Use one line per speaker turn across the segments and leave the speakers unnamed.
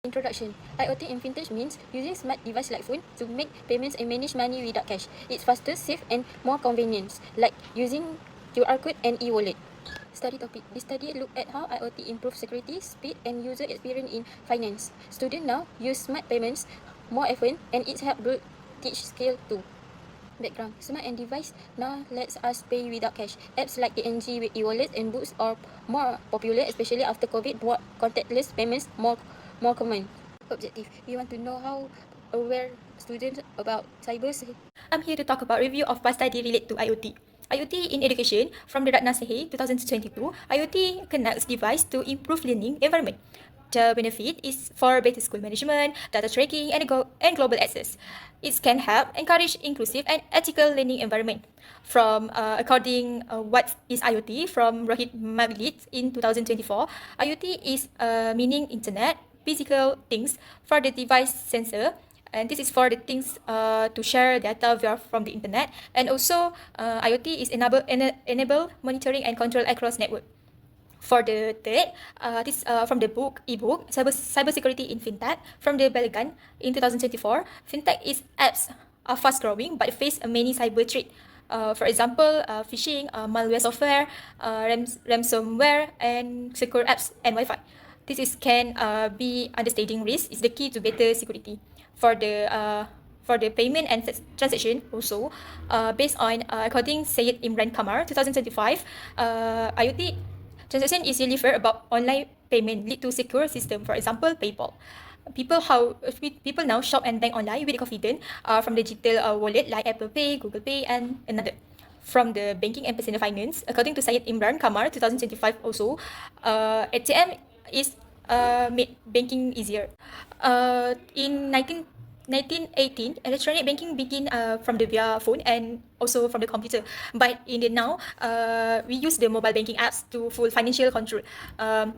Introduction. IoT in fintech means using smart device like phone to make payments and manage money without cash. It's faster, safe and more convenient, like using QR code and e-wallet. Study topic. This study looked at how IoT improves security, speed and user experience in finance. Students now use smart payments more often and it's helped build teach skill too. Background. Smart and device now lets us pay without cash. Apps like ANG e-wallet and books are more popular, especially after COVID brought contactless payments more common. Objective. We want to know how aware students about cyber.
I'm here to talk about review of past study related to IoT. IoT in education from the Ratna Sehe 2022. IoT connects device to improve learning environment. The benefit is for better school management, data tracking, and global access. It can help encourage inclusive and ethical learning environment. From what is IoT from Rohit Maglit in 2024, IoT is meaning internet, physical things for the device sensor, and this is for the things to share data from the internet, and also IoT is enable monitoring and control across network. For the third, this from the ebook Cybersecurity in Fintech from the Belegan in 2024. Fintech apps are fast growing but face many cyber threats. For example, phishing, malware software, ransomware, and secure apps and Wi-Fi. This can be understanding risk is the key to better security. For the payment and transaction also, based on according Syed Imran Kamar 2025, IoT transaction is refer about online payment lead to secure system. For example, PayPal. People now shop and bank online with confidence from digital wallet like Apple Pay, Google Pay, and another. From the banking and personal finance, according to Syed Imran Kamar 2025 also, ATM is made banking easier. In 1918, electronic banking began from the via phone and also from the computer. But in the now, we use the mobile banking apps to full financial control.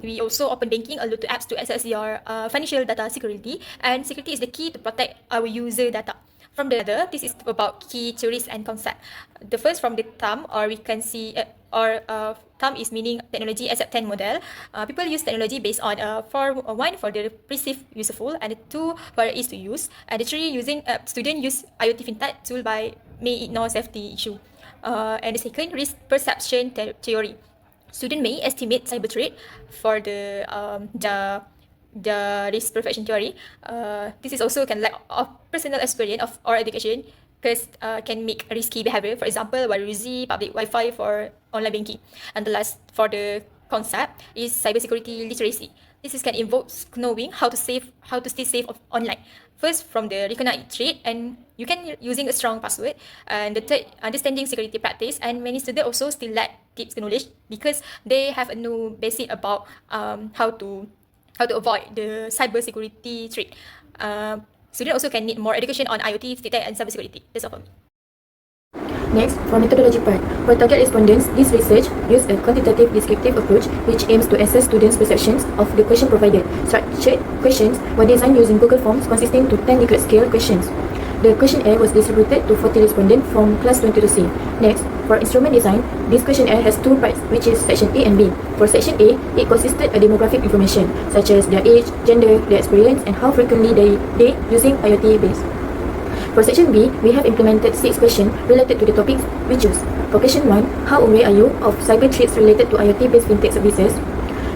We also open banking a lot of apps to access your financial data security, and security is the key to protect our user data. From the other, this is about key theories and concept. The first from the term, or we can see, term is meaning technology acceptance model. People use technology based on for one for the perceived useful, and two for ease to use, and the three using student use IoT fintech tool by may ignore safety issue. And the second, risk perception theory. Student may estimate cyber threat for the risk perception theory. This is also can lack of personal experience of or education, because can make risky behavior. For example, while using public Wi-Fi for online banking. And the last for the concept is cybersecurity literacy. This can involve knowing how to stay safe online. First, from the recognize threat, and you can using a strong password. And the third, understanding security practice. And many students also still lack tips knowledge because they have no basic about how to avoid the cybersecurity threat. Students also can need more education on IoT, fintech, and cybersecurity. That's all for me.
Next, for methodology part. For target respondents, this research used a quantitative descriptive approach which aims to assess students' perceptions of the question provided. Structured questions were designed using Google Forms consisting to 10 Likert scale questions. The questionnaire was distributed to 40 respondents from class 22C. Next, for instrument design, this questionnaire has two parts, which is section A and B. For section A, it consisted of demographic information such as their age, gender, their experience, and how frequently they using IoT base. For section B, we have implemented 6 questions related to the topics we choose. For question 1, how aware are you of cyber threats related to IoT-based fintech services?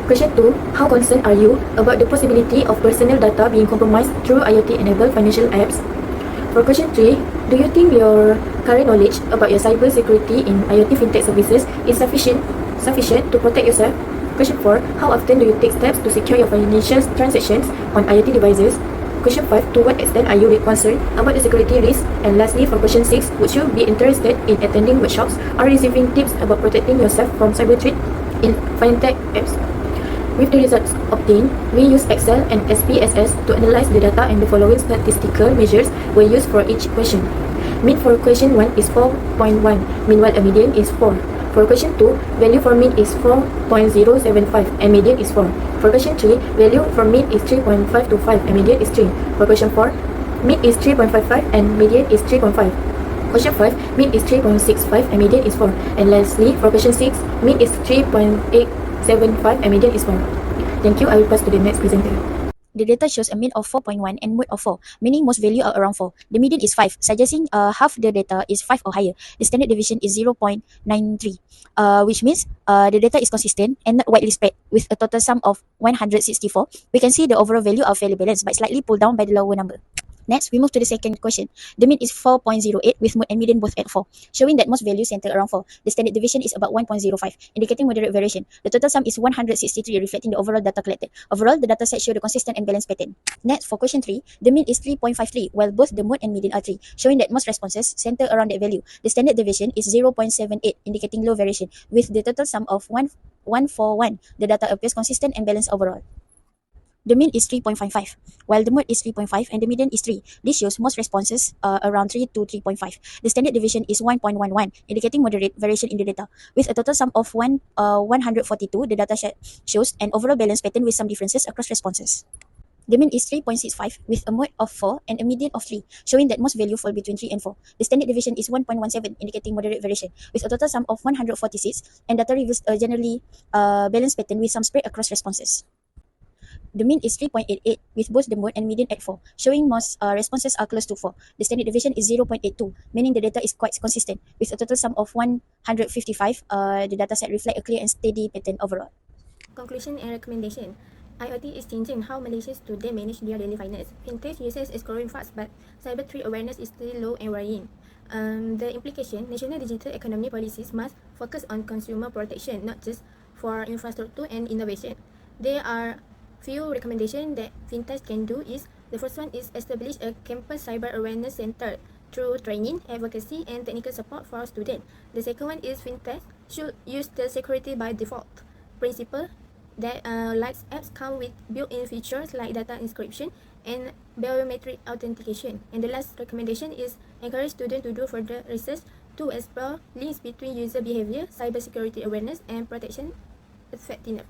Question 2, how concerned are you about the possibility of personal data being compromised through IoT-enabled financial apps? For question 3, do you think your current knowledge about your cyber security in IoT fintech services is sufficient to protect yourself? Question 4, how often do you take steps to secure your financial transactions on IoT devices? Question 5, to what extent are you concerned about the security risk? And lastly, for question 6, would you be interested in attending workshops or receiving tips about protecting yourself from cyber threat in fintech apps? With the results obtained, we use Excel and SPSS to analyze the data, and the following statistical measures were used for each question. Mean for question 1 is 4.1, meanwhile a median is 4. For question 2, value for mean is 4.075 and median is 4. For question 3, value for mean is 3.525 and median is 3. For question 4, mean is 3.55 and median is 3.5. Question 5, mean is 3.65 and median is 4. And lastly, for question 6, mean is 3.875 and median is 4. Thank you. I will pass to the next presenter.
The data shows a mean of 4.1 and mode of 4, meaning most value are around 4. The median is 5, suggesting half the data is 5 or higher. The standard deviation is 0.93, which means the data is consistent and not widely spread, with a total sum of 164. We can see the overall value are fairly balanced, but slightly pulled down by the lower number. Next, we move to the second question. The mean is 4.08 with mode and median both at 4, showing that most values center around 4. The standard deviation is about 1.05, indicating moderate variation. The total sum is 163, reflecting the overall data collected. Overall, the data set show the consistent and balanced pattern. Next, for question 3, the mean is 3.53, while both the mode and median are 3, showing that most responses center around that value. The standard deviation is 0.78, indicating low variation, with the total sum of 141. The data appears consistent and balanced overall. The mean is 3.55, while the mode is 3.5 and the median is 3. This shows most responses around 3 to 3.5. The standard deviation is 1.11, indicating moderate variation in the data. With a total sum of 142, the data set shows an overall balanced pattern with some differences across responses. The mean is 3.65 with a mode of 4 and a median of 3, showing that most value fall between 3 and 4. The standard deviation is 1.17, indicating moderate variation, with a total sum of 146, and data reveals a generally balanced pattern with some spread across responses. The mean is 3.88 with both the mode and median at 4, showing most responses are close to 4. The standard deviation is 0.82, meaning the data is quite consistent. With a total sum of 155, the data set reflect a clear and steady pattern overall.
Conclusion and recommendation. IoT is changing how Malaysian students manage their daily finance. Fintech usage is growing fast, but cyber threat awareness is still low and worrying. The implication, national digital economy policies must focus on consumer protection, not just for infrastructure and innovation. There are few recommendations that fintech can do. The first one is establish a campus cyber awareness center through training, advocacy, and technical support for students. The second one is fintech should use the security by default principle that like apps come with built-in features like data encryption and biometric authentication. And the last recommendation is encourage students to do further research to explore links between user behavior, cybersecurity awareness, and protection effectiveness.